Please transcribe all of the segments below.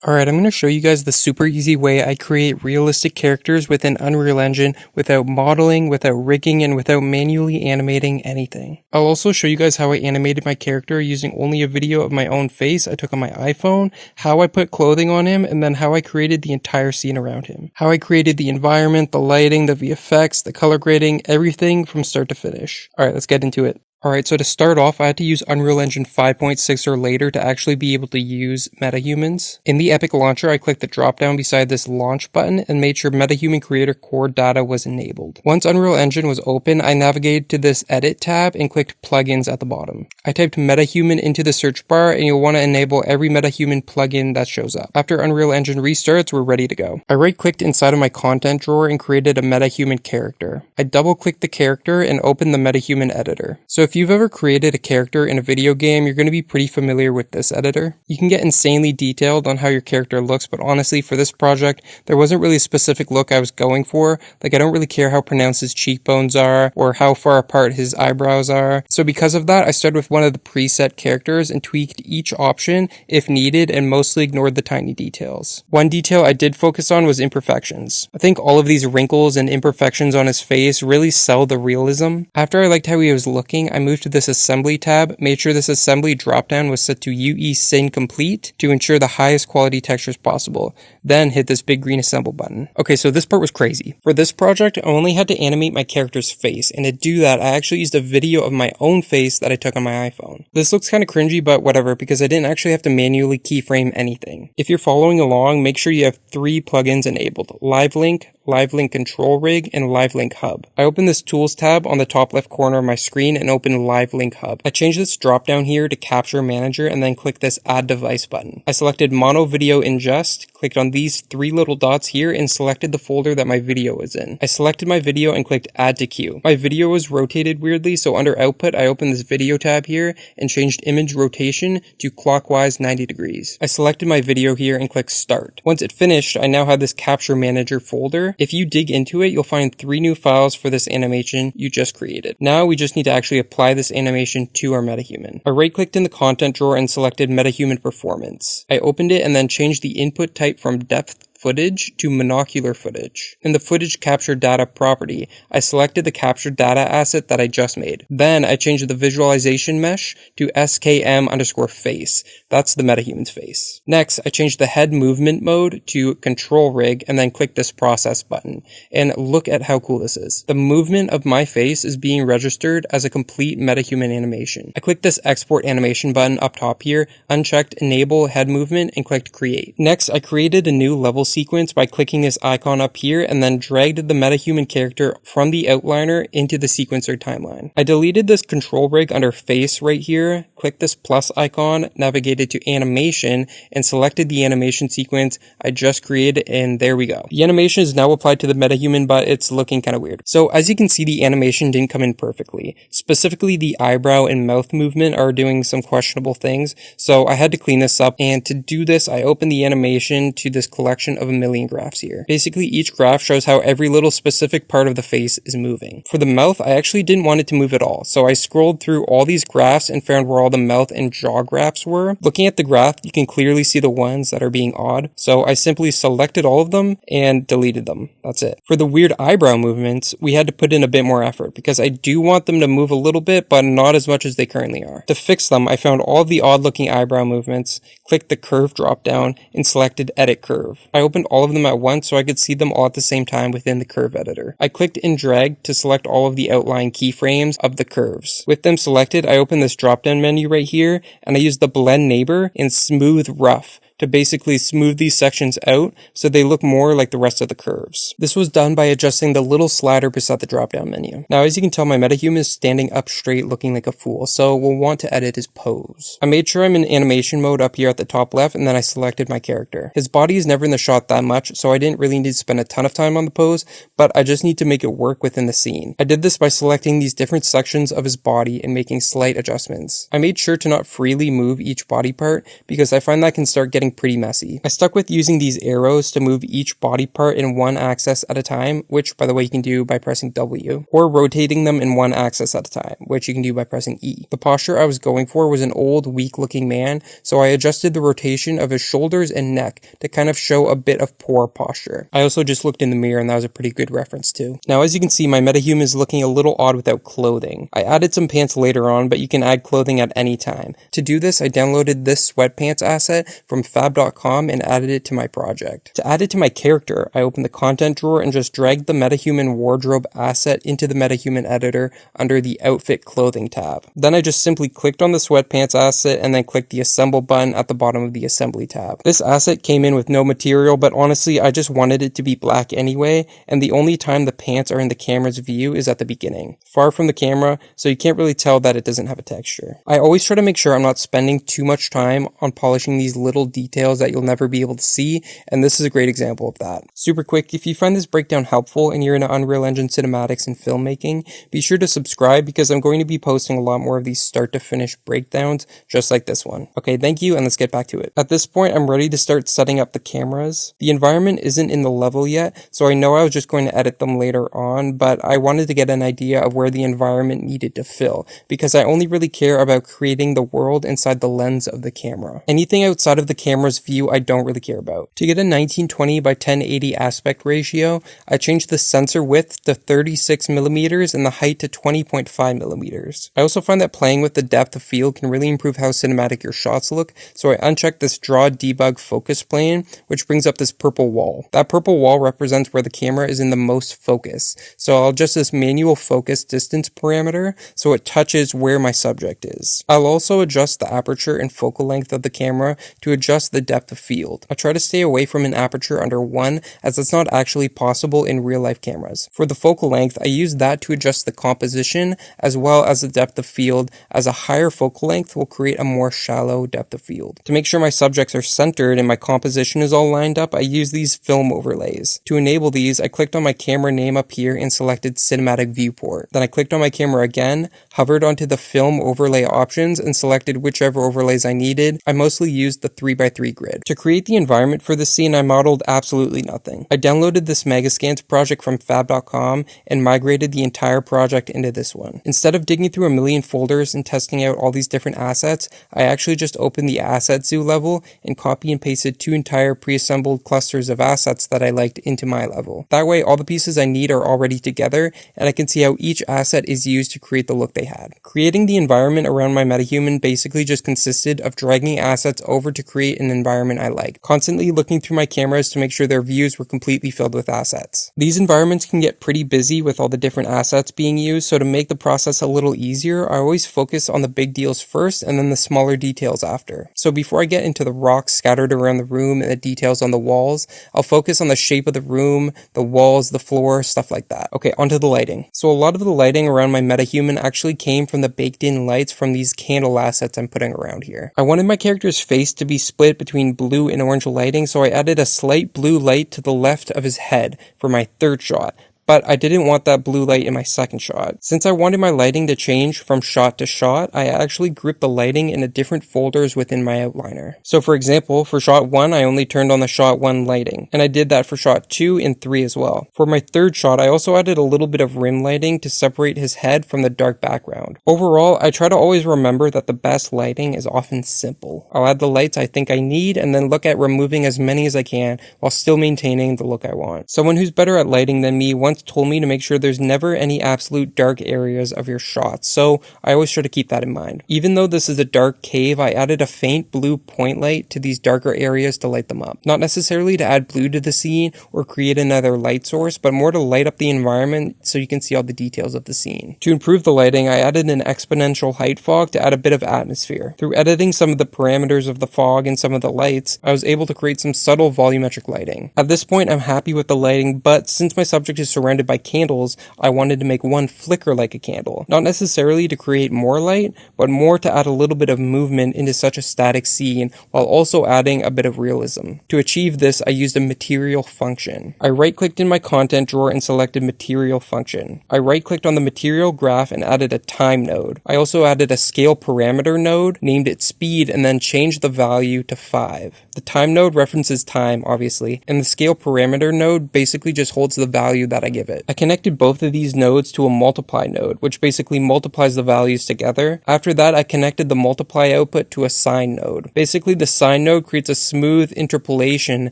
Alright, I'm going to show you guys the super easy way I create realistic characters within Unreal Engine without modeling, without rigging, and without manually animating anything. I'll also show you guys how I animated my character using only a video of my own face I took on my iPhone, how I put clothing on him, and then how I created the entire scene around him. How I created the environment, the lighting, the VFX, the color grading, everything from start to finish. Alright, let's get into it. Alright, so to start off, I had to use Unreal Engine 5.6 or later to actually be able to use Metahumans. In the Epic Launcher, I clicked the drop down beside this launch button and made sure Metahuman Creator Core data was enabled. Once Unreal Engine was open, I navigated to this Edit tab and clicked Plugins at the bottom. I typed Metahuman into the search bar, and you'll want to enable every Metahuman plugin that shows up. After Unreal Engine restarts, we're ready to go. I right-clicked inside of my content drawer and created a Metahuman character. I double-clicked the character and opened the Metahuman editor. So if you've ever created a character in a video game, you're going to be pretty familiar with this editor. You can get insanely detailed on how your character looks, but honestly, for this project, there wasn't really a specific look I was going for. Like, I don't really care how pronounced his cheekbones are or how far apart his eyebrows are. So because of that, I started with one of the preset characters and tweaked each option if needed and mostly ignored the tiny details. One detail I did focus on was imperfections. I think all of these wrinkles and imperfections on his face really sell the realism. After I liked how he was looking, I moved to this assembly tab, made sure this assembly dropdown was set to UE Syn Complete to ensure the highest quality textures possible, then hit this big green assemble button. Okay, so this part was crazy. For this project, I only had to animate my character's face, and to do that, I actually used a video of my own face that I took on my iPhone. This looks kind of cringy, but whatever, because I didn't actually have to manually keyframe anything. If you're following along, make sure you have 3 plugins enabled: LiveLink Control Rig, and LiveLink Hub. I opened this Tools tab on the top left corner of my screen and opened LiveLink Hub. I changed this drop down here to Capture Manager and then click this Add Device button. I selected Mono Video Ingest, clicked on these 3 little dots here, and selected the folder that my video was in. I selected my video and clicked Add to Queue. My video was rotated weirdly, so under Output, I opened this video tab here and changed Image Rotation to clockwise 90 degrees. I selected my video here and clicked Start. Once it finished, I now have this Capture Manager folder. If you dig into it, you'll find 3 new files for this animation you just created. Now we just need to actually apply this animation to our Metahuman. I right-clicked in the content drawer and selected Metahuman Performance. I opened it and then changed the input type from depth footage to monocular footage. In the footage capture data property, I selected the captured data asset that I just made. Then I changed the visualization mesh to SKM_face. That's the Metahuman's face. Next, I changed the head movement mode to control rig and then click this process button. And look at how cool this is. The movement of my face is being registered as a complete Metahuman animation. I clicked this export animation button up top here, unchecked enable head movement, and clicked create. Next, I created a new level sequence by clicking this icon up here and then dragged the Metahuman character from the outliner into the sequencer timeline. I deleted this control rig under face right here, clicked this plus icon, navigated to animation, and selected the animation sequence I just created, and there we go. The animation is now applied to the Metahuman, but it's looking kind of weird. So as you can see, the animation didn't come in perfectly. Specifically, the eyebrow and mouth movement are doing some questionable things, so I had to clean this up, and to do this, I opened the animation to this collection of a million graphs here. Basically, each graph shows how every little specific part of the face is moving. For the mouth, I actually didn't want it to move at all, so I scrolled through all these graphs and found where all the mouth and jaw graphs were. Looking at the graph, you can clearly see the ones that are being odd, so I simply selected all of them and deleted them. That's it. For the weird eyebrow movements, we had to put in a bit more effort, because I do want them to move a little bit, but not as much as they currently are. To fix them, I found all of the odd looking eyebrow movements, clicked the curve drop down, and selected Edit Curve. I opened all of them at once so I could see them all at the same time within the curve editor. I clicked and dragged to select all of the outline keyframes of the curves. With them selected, I opened this drop down menu right here, and I used the blend neighbor and smooth rough to basically smooth these sections out so they look more like the rest of the curves. This was done by adjusting the little slider beside the drop-down menu. Now, as you can tell, my Metahuman is standing up straight looking like a fool, so we'll want to edit his pose. I made sure I'm in animation mode up here at the top left, and then I selected my character. His body is never in the shot that much, so I didn't really need to spend a ton of time on the pose, but I just need to make it work within the scene. I did this by selecting these different sections of his body and making slight adjustments. I made sure to not freely move each body part because I find that can start getting something pretty messy. I stuck with using these arrows to move each body part in one axis at a time, which by the way you can do by pressing W, or rotating them in one axis at a time, which you can do by pressing E. The posture I was going for was an old, weak-looking man, so I adjusted the rotation of his shoulders and neck to kind of show a bit of poor posture. I also just looked in the mirror and that was a pretty good reference too. Now as you can see, my metahuman is looking a little odd without clothing. I added some pants later on, but you can add clothing at any time. To do this, I downloaded this sweatpants asset from fab.com and added it to my project. To add it to my character, I opened the content drawer and just dragged the Metahuman wardrobe asset into the Metahuman editor under the outfit clothing tab. Then I just simply clicked on the sweatpants asset and then clicked the assemble button at the bottom of the assembly tab. This asset came in with no material, but honestly I just wanted it to be black anyway, and the only time the pants are in the camera's view is at the beginning, far from the camera, so you can't really tell that it doesn't have a texture. I always try to make sure I'm not spending too much time on polishing these little details that you'll never be able to see, and this is a great example of that. Super quick, if you find this breakdown helpful and you're into Unreal Engine cinematics and filmmaking, be sure to subscribe because I'm going to be posting a lot more of these start to finish breakdowns just like this one. Okay, thank you, and let's get back to it. At this point, I'm ready to start setting up the cameras. The environment isn't in the level yet, so I know I was just going to edit them later on, but I wanted to get an idea of where the environment needed to fill, because I only really care about creating the world inside the lens of the camera. Anything outside of the camera's view I don't really care about. To get a 1920 by 1080 aspect ratio, I changed the sensor width to 36mm and the height to 20.5mm. I also find that playing with the depth of field can really improve how cinematic your shots look, so I unchecked this draw debug focus plane, which brings up this purple wall. That purple wall represents where the camera is in the most focus, so I'll adjust this manual focus distance parameter so it touches where my subject is. I'll also adjust the aperture and focal length of the camera to adjust the depth of field. I try to stay away from an aperture under 1 as it's not actually possible in real life cameras. For the focal length, I use that to adjust the composition as well as the depth of field, as a higher focal length will create a more shallow depth of field. To make sure my subjects are centered and my composition is all lined up, I use these film overlays. To enable these, I clicked on my camera name up here and selected Cinematic Viewport. Then I clicked on my camera again, hovered onto the film overlay options and selected whichever overlays I needed. I mostly used the 3x3 grid. To create the environment for this scene, I modeled absolutely nothing. I downloaded this Megascans project from fab.com and migrated the entire project into this one. Instead of digging through a million folders and testing out all these different assets, I actually just opened the asset zoo level and copy and pasted 2 entire pre-assembled clusters of assets that I liked into my level. That way all the pieces I need are already together and I can see how each asset is used to create the look they had. Creating the environment around my metahuman basically just consisted of dragging assets over to create an environment I liked, constantly looking through my cameras to make sure their views were completely filled with assets. These environments can get pretty busy with all the different assets being used, so to make the process a little easier, I always focus on the big deals first and then the smaller details after. So before I get into the rocks scattered around the room and the details on the walls, I'll focus on the shape of the room, the walls, the floor, stuff like that. Okay, onto the lighting. So a lot of the lighting around my metahuman actually came from the baked in lights from these candle assets I'm putting around here. I wanted my character's face to be split between blue and orange lighting, so I added a slight blue light to the left of his head for my third shot. But I didn't want that blue light in my second shot. Since I wanted my lighting to change from shot to shot, I actually grouped the lighting into different folders within my outliner. So for example, for shot 1, I only turned on the shot 1 lighting, and I did that for shot 2 and 3 as well. For my third shot, I also added a little bit of rim lighting to separate his head from the dark background. Overall, I try to always remember that the best lighting is often simple. I'll add the lights I think I need and then look at removing as many as I can while still maintaining the look I want. Someone who's better at lighting than me once told me to make sure there's never any absolute dark areas of your shots, so I always try to keep that in mind. Even though this is a dark cave, I added a faint blue point light to these darker areas to light them up. Not necessarily to add blue to the scene or create another light source, but more to light up the environment so you can see all the details of the scene. To improve the lighting, I added an exponential height fog to add a bit of atmosphere. Through editing some of the parameters of the fog and some of the lights, I was able to create some subtle volumetric lighting. At this point, I'm happy with the lighting, but since my subject is surrounded by candles, I wanted to make one flicker like a candle. Not necessarily to create more light, but more to add a little bit of movement into such a static scene, while also adding a bit of realism. To achieve this, I used a material function. I right-clicked in my content drawer and selected material function. I right-clicked on the material graph and added a time node. I also added a scale parameter node, named it speed, and then changed the value to 5. The time node references time, obviously, and the scale parameter node basically just holds the value that I give it. I connected both of these nodes to a multiply node, which basically multiplies the values together. After that, I connected the multiply output to a sine node. Basically, the sine node creates a smooth interpolation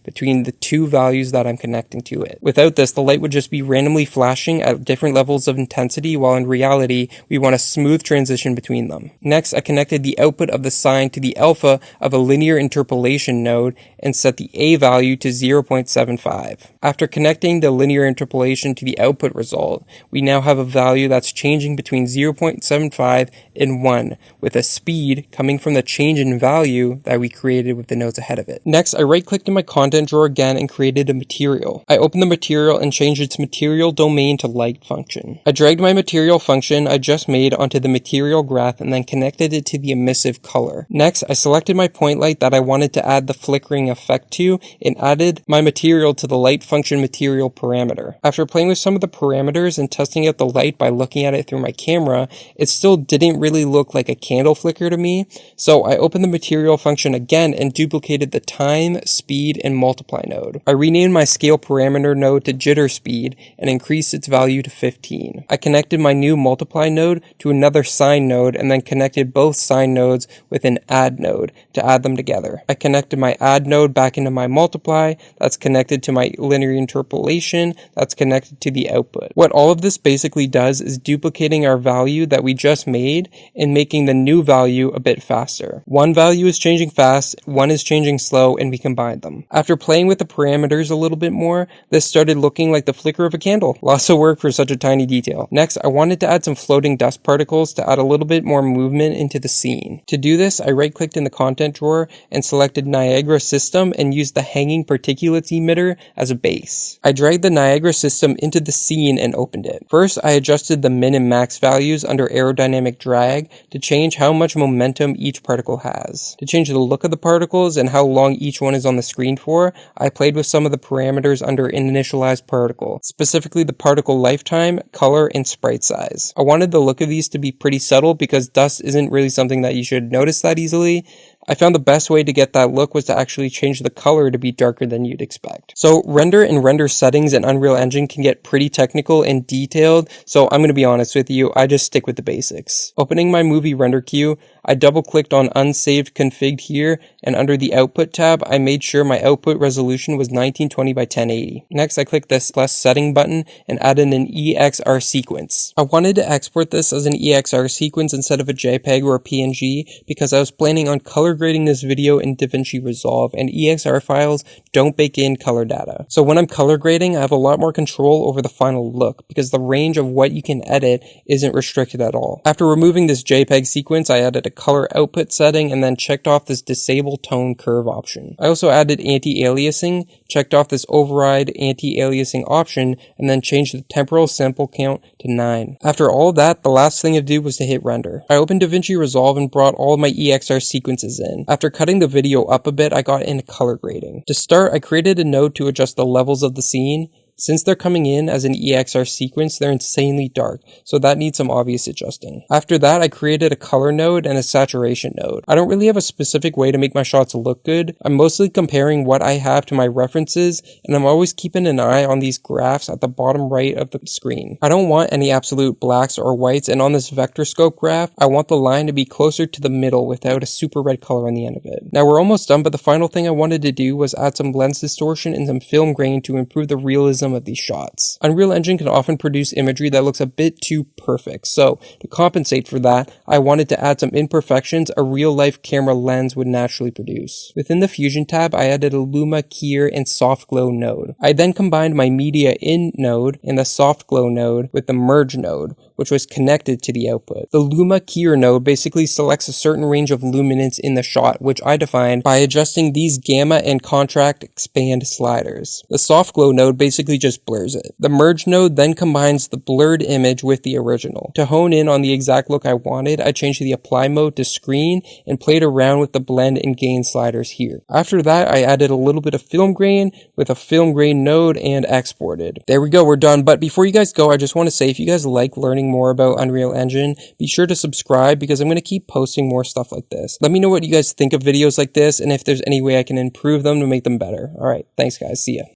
between the two values that I'm connecting to it. Without this, the light would just be randomly flashing at different levels of intensity, while in reality, we want a smooth transition between them. Next, I connected the output of the sine to the alpha of a linear interpolation node and set the A value to 0.75. After connecting the linear interpolation to the output result, we now have a value that's changing between 0.75 and 1, with a speed coming from the change in value that we created with the nodes ahead of it. Next, I right-clicked in my content drawer again and created a material. I opened the material and changed its material domain to light function. I dragged my material function I just made onto the material graph and then connected it to the emissive color. Next, I selected my point light that I wanted to add the flickering effect to and added my material to the light function material parameter. After playing with some of the parameters and testing out the light by looking at it through my camera, it still didn't really look like a candle flicker to me, so I opened the material function again and duplicated the time, speed, and multiply node. I renamed my scale parameter node to jitter speed and increased its value to 15. I connected my new multiply node to another sine node and then connected both sine nodes with an add node to add them together. I connected my add node back into my multiply, that's connected to my linear interpolation, that's connected to the output. What all of this basically does is duplicating our value that we just made and making the new value a bit faster. One value is changing fast, one is changing slow, and we combine them. After playing with the parameters a little bit more, this started looking like the flicker of a candle. Lots of work for such a tiny detail. Next, I wanted to add some floating dust particles to add a little bit more movement into the scene. To do this, I right-clicked in the content drawer and selected Niagara System and used the hanging particulates emitter as a base. I dragged the Niagara System into the scene and opened it. First, I adjusted the min and max values under aerodynamic drag to change how much momentum each particle has. To change the look of the particles and how long each one is on the screen for, I played with some of the parameters under initialized particle, specifically the particle lifetime, color, and sprite size. I wanted the look of these to be pretty subtle because dust isn't really something that you should notice that easily. I found the best way to get that look was to actually change the color to be darker than you'd expect. So render and render settings in Unreal Engine can get pretty technical and detailed, so I'm going to be honest with you, I just stick with the basics. Opening my movie render queue, I double-clicked on unsaved config here, and under the output tab, I made sure my output resolution was 1920 by 1080. Next, I clicked this plus setting button and added an EXR sequence. I wanted to export this as an EXR sequence instead of a JPEG or a PNG because I was planning on color grading this video in Davinci Resolve, and EXR files don't bake in color data. So when I'm color grading, I have a lot more control over the final look because the range of what you can edit isn't restricted at all. After removing this JPEG sequence, I added a color output setting and then checked off this disable tone curve option. I also added anti-aliasing, checked off this override anti-aliasing option, and then changed the temporal sample count to 9. After all of that, the last thing to do was to hit render. I opened Davinci Resolve and brought all of my EXR sequences in. After cutting the video up a bit, I got into color grading. To start, I created a node to adjust the levels of the scene. Since they're coming in as an EXR sequence, they're insanely dark, so that needs some obvious adjusting. After that, I created a color node and a saturation node. I don't really have a specific way to make my shots look good. I'm mostly comparing what I have to my references, and I'm always keeping an eye on these graphs at the bottom right of the screen. I don't want any absolute blacks or whites, and on this vector scope graph, I want the line to be closer to the middle without a super red color on the end of it. Now we're almost done, but the final thing I wanted to do was add some lens distortion and some film grain to improve the realism of these shots. Unreal Engine can often produce imagery that looks a bit too perfect, so to compensate for that, I wanted to add some imperfections a real-life camera lens would naturally produce. Within the Fusion tab, I added a Luma, Keyer, and Soft Glow node. I then combined my Media In node and the Soft Glow node with the Merge node, which was connected to the output. The Luma Keyer node basically selects a certain range of luminance in the shot, which I defined by adjusting these gamma and contract expand sliders. The Soft Glow node basically just blurs it. The Merge node then combines the blurred image with the original. To hone in on the exact look I wanted, I changed the Apply mode to Screen and played around with the blend and gain sliders here. After that, I added a little bit of film grain with a film grain node and exported. There we go, we're done. But before you guys go, I just want to say, if you guys like learning more about Unreal Engine, be sure to subscribe because I'm going to keep posting more stuff like this. Let me know what you guys think of videos like this and if there's any way I can improve them to make them better. Alright, thanks guys, see ya.